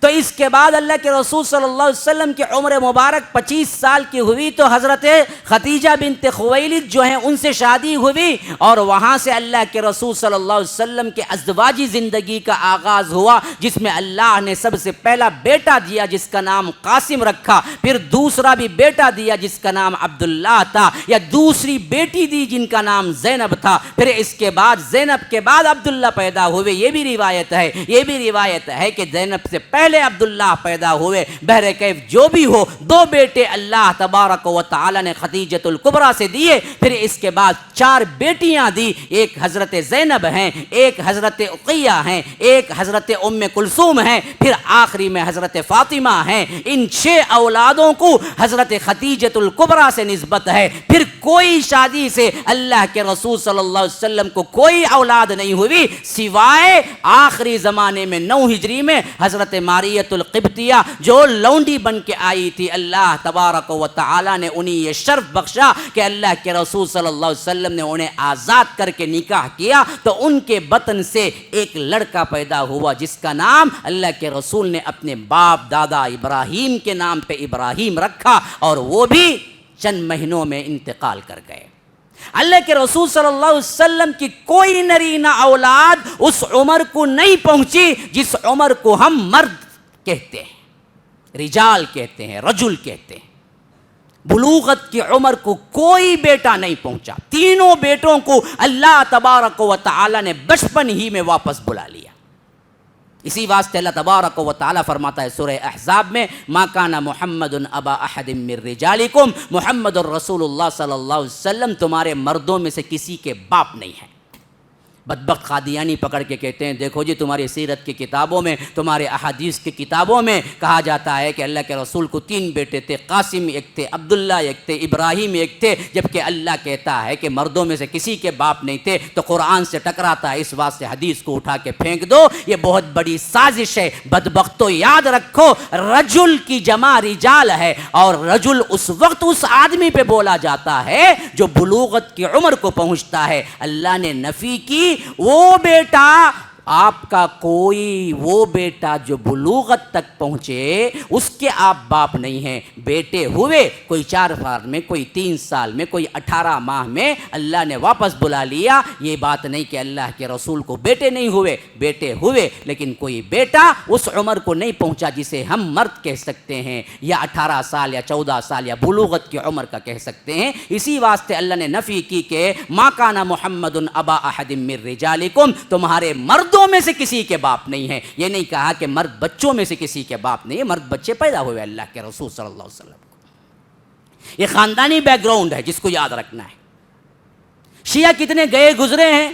تو اس کے بعد اللہ کے رسول صلی اللہ علیہ وسلم کی عمر مبارک 25 سال کی ہوئی تو حضرت خدیجہ بنت خویلد جو ہیں ان سے شادی ہوئی، اور وہاں سے اللہ کے رسول صلی اللہ علیہ وسلم کے ازدواجی زندگی کا آغاز ہوا، جس میں اللہ نے سب سے پہلا بیٹا دیا جس کا نام قاسم رکھا، پھر دوسرا بھی بیٹا دیا جس کا نام عبداللہ تھا، یا دوسری بیٹی دی جن کا نام زینب تھا، پھر اس کے بعد زینب کے بعد عبداللہ پیدا ہوئے۔ یہ بھی روایت ہے کہ زینب سے پہلے عبداللہ پیدا ہوئے۔ بہرکیف جو بھی ہو، دو بیٹے اللہ تبارک و تعالی نے خدیجۃ الکبریٰ سے دیے، پھر اس کے بعد 4 بیٹیاں دی، ایک حضرت زینب ہیں، ایک حضرت عقیہ ہیں، ایک حضرت ام کلثوم ہیں، پھر آخری میں حضرت فاطمہ ہیں۔ ان 6 اولادوں کو حضرت خدیجۃ الکبریٰ سے نسبت ہے۔ پھر کوئی شادی سے اللہ کے رسول صلی اللہ علیہ وسلم کو کوئی اولاد نہیں ہوئی، سوائے آخری زمانے میں 9 ہجری میں حضرت ماریت القبطیہ جو لونڈی بن کے آئی تھی، اللہ تبارک و تعالی نے انہیں یہ شرف بخشا کہ اللہ کے رسول صلی اللہ علیہ وسلم نے انہیں آزاد کر کے نکاح کیا، تو ان کے بطن سے ایک لڑکا پیدا ہوا جس کا نام اللہ کے رسول نے اپنے باپ دادا ابراہیم کے نام پہ ابراہیم رکھا، اور وہ بھی چند مہینوں میں انتقال کر گئے۔ اللہ کے رسول صلی اللہ علیہ وسلم کی کوئی نرینہ اولاد اس عمر کو نہیں پہنچی جس عمر کو ہم مرد کہتے ہیں، رجال کہتے ہیں، رجل کہتے ہیں۔ بلوغت کی عمر کو کوئی بیٹا نہیں پہنچا، تینوں بیٹوں کو اللہ تبارک و تعالی نے بچپن ہی میں واپس بلا لیا۔ اسی واسطے اللہ تبارک و تعالی فرماتا ہے سورہ احزاب میں، ما کان محمد ابا احد من رجالکم، محمد الرسول اللہ صلی اللہ علیہ وسلم تمہارے مردوں میں سے کسی کے باپ نہیں ہیں۔ بدبخت قادیانی پکڑ کے کہتے ہیں دیکھو جی تمہاری سیرت کی کتابوں میں، تمہارے احادیث کی کتابوں میں کہا جاتا ہے کہ اللہ کے رسول کو 3 بیٹے تھے، قاسم ایک تھے، عبداللہ ایک تھے، ابراہیم ایک تھے، جبکہ اللہ کہتا ہے کہ مردوں میں سے کسی کے باپ نہیں تھے، تو قرآن سے ٹکراتا ہے۔ اس واسطے حدیث کو اٹھا کے پھینک دو، یہ بہت بڑی سازش ہے۔ بدبختو یاد رکھو، رجل کی جمع رجال ہے، اور رجل اس وقت اس آدمی پہ بولا جاتا ہے جو بلوغت کی عمر کو پہنچتا ہے۔ اللہ نے نفی کی، وہ بیٹا آپ کا کوئی، وہ بیٹا جو بلوغت تک پہنچے اس کے آپ باپ نہیں ہیں۔ بیٹے ہوئے، کوئی 4 سال میں، کوئی 3 سال میں، کوئی 18 ماہ میں، اللہ نے واپس بلا لیا۔ یہ بات نہیں کہ اللہ کے رسول کو بیٹے نہیں ہوئے، بیٹے ہوئے، لیکن کوئی بیٹا اس عمر کو نہیں پہنچا جسے ہم مرد کہہ سکتے ہیں، یا 18 سال یا 14 سال یا بلوغت کی عمر کا کہہ سکتے ہیں۔ اسی واسطے اللہ نے نفی کی کہ ما کان محمد ابا احد من رجالکم، تمہارے مردوں میں سے کسی کے باپ نہیں ہے۔ یہ نہیں کہا کہ مرد بچوں میں سے کسی کے باپ نہیں ہے، مرد بچے پیدا ہوئے اللہ کے رسول صلی اللہ علیہ وسلم کو۔ یہ خاندانی بیک گراؤنڈ ہے جس کو یاد رکھنا ہے۔ شیعہ کتنے گئے گزرے ہیں،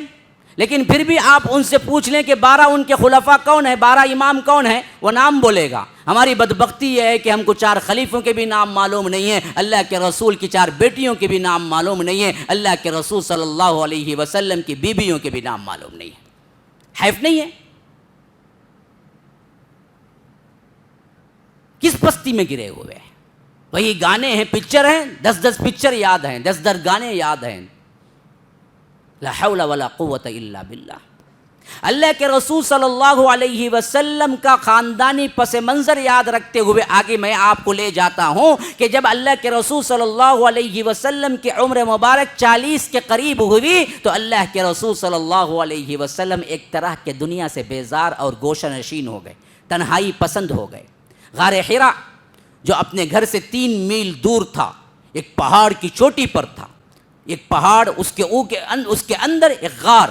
لیکن پھر بھی آپ ان سے پوچھ لیں کہ 12 ان کے خلفاء کون ہیں، 12 امام کون ہیں، وہ نام بولے گا۔ ہماری بدبختی یہ ہے کہ ہم کو 4 خلیفوں کے بھی نام معلوم نہیں ہیں، اللہ کے رسول کی 4 بیٹیوں کے بھی نام معلوم نہیں ہیں، اللہ کے رسول صلی اللہ علیہ وسلم کی بیویوں کے بھی نام معلوم نہیں ہیں۔ حیف نہیں ہے؟ کس پستی میں گرے ہوئے ہیں؟ وہی گانے ہیں، پکچر ہیں، 10 پکچر یاد ہیں، 10 گانے یاد ہیں۔ لا حول ولا قوت الا باللہ۔ اللہ کے رسول صلی اللہ علیہ وسلم کا خاندانی پس منظر یاد رکھتے ہوئے آگے میں آپ کو لے جاتا ہوں کہ جب اللہ کے رسول صلی اللہ علیہ وسلم کی عمر مبارک 40 کے قریب ہوئی تو اللہ کے رسول صلی اللہ علیہ وسلم ایک طرح کے دنیا سے بیزار اور گوشہ نشین ہو گئے، تنہائی پسند ہو گئے۔ غار حرا جو اپنے گھر سے 3 میل دور تھا، ایک پہاڑ کی چوٹی پر تھا، ایک پہاڑ، اس کے اندر ایک غار۔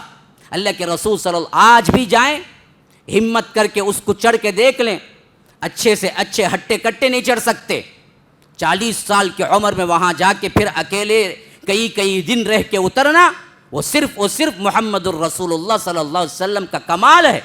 اللہ کے رسول صلی اللہ آج بھی جائیں، ہمت کر کے اس کو چڑھ کے دیکھ لیں، اچھے سے اچھے ہٹے کٹے نہیں چڑھ سکتے۔ 40 سال کی عمر میں وہاں جا کے پھر اکیلے کئی دن رہ کے اترنا، وہ صرف محمد الرسول اللہ صلی اللہ علیہ وسلم کا کمال ہے۔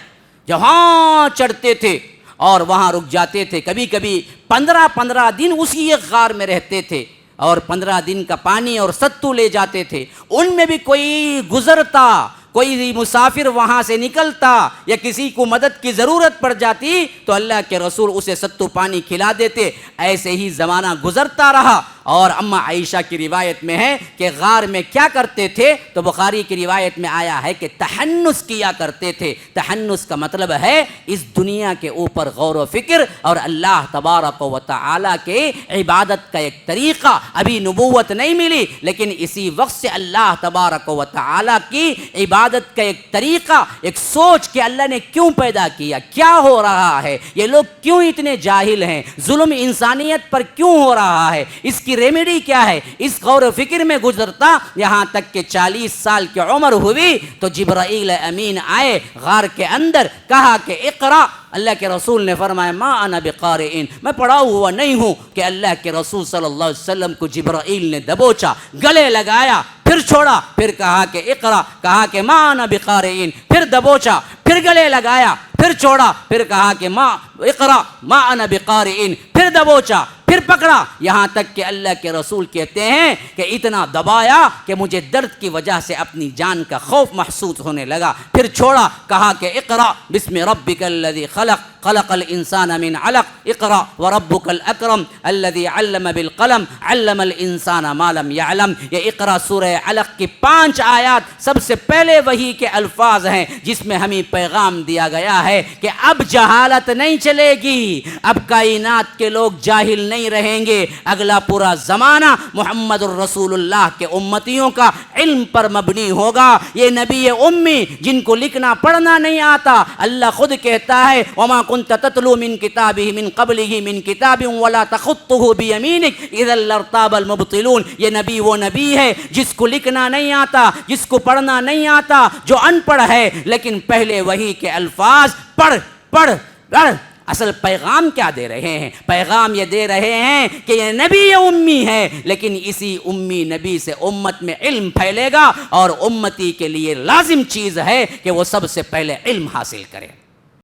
جہاں چڑھتے تھے اور وہاں رک جاتے تھے، کبھی 15 دن اسی ایک غار میں رہتے تھے، اور 15 دن کا پانی اور ستو لے جاتے تھے۔ ان میں بھی کوئی گزرتا، کوئی مسافر وہاں سے نکلتا یا کسی کو مدد کی ضرورت پڑ جاتی تو اللہ کے رسول اسے ستو پانی کھلا دیتے۔ ایسے ہی زمانہ گزرتا رہا، اور اما عائشہ کی روایت میں ہے کہ غار میں کیا کرتے تھے؟ تو بخاری کی روایت میں آیا ہے کہ تحنس کیا کرتے تھے۔ تحنس کا مطلب ہے اس دنیا کے اوپر غور و فکر اور اللہ تبارک و تعالی کے عبادت کا ایک طریقہ۔ ابھی نبوت نہیں ملی لیکن اسی وقت سے اللہ تبارک و تعالی کی عبادت کا ایک طریقہ، ایک سوچ کہ اللہ نے کیوں پیدا کیا، کیا ہو رہا ہے، یہ لوگ کیوں اتنے جاہل ہیں، ظلم انسانیت پر کیوں ہو رہا ہے، اس کی ریمیڈی کیا ہے، اس غور و فکر میں گزرتا یہاں تک کہ 40 سال کی عمر ہوئی تو جبرائیل امین آئے غار کے اندر، کہا کہ اقرا۔ اللہ کے رسول نے فرمایا ما انا بقارئ، میں پڑھا ہوا نہیں ہوں، کہ اللہ کے رسول صلی اللہ علیہ وسلم کو جبرائیل نے دبوچا، گلے لگایا، پھر چھوڑا، پھر کہا کہ اقرا، کہا کہ ما انا بقارئ، پھر دبوچا، پھر گلے لگایا، پھر چھوڑا، پھر کہا کہ ما اقرا ما انا بقارئ، پھر دبوچا، پھر پکڑا، یہاں تک کہ اللہ کے رسول کہتے ہیں کہ اتنا دبایا کہ مجھے درد کی وجہ سے اپنی جان کا خوف محسوس ہونے لگا، پھر چھوڑا، کہا کہ اقرا بسم ربک الذی خلق خلق الانسان من علق اقرا وربک الاکرم الذی علم بالقلم علم الانسان ما لم يعلم۔ یہ اقرا سورہ علق کی 5 آیات سب سے پہلے وحی کے الفاظ ہیں جس میں ہمیں پیغام دیا گیا ہے کہ اب جہالت نہیں چلے گی، اب کائنات کے لوگ جاہل نہیں رہیں گے، اگلا پورا زمانہ محمد الرسول اللہ کے امتیوں کا علم پر مبنی ہوگا۔ یہ نبی امی جن کو لکھنا پڑھنا نہیں آتا، اللہ خود کہتا ہے وما كنت تتلو من كتابه من قبله من كتاب ولا تخطه بيمينك اذا لارتاب المبطلون۔ یہ نبی وہ نبی ہے جس کو لکھنا نہیں آتا، جس کو پڑھنا نہیں آتا، جو ان پڑھ ہے، لیکن پہلے وحی کے الفاظ پڑھ پڑھ پڑھ۔ اصل پیغام کیا دے رہے ہیں؟ پیغام یہ دے رہے ہیں کہ یہ نبی امی ہے، لیکن اسی امی نبی سے امت میں علم پھیلے گا، اور امتی کے لیے لازم چیز ہے کہ وہ سب سے پہلے علم حاصل کرے۔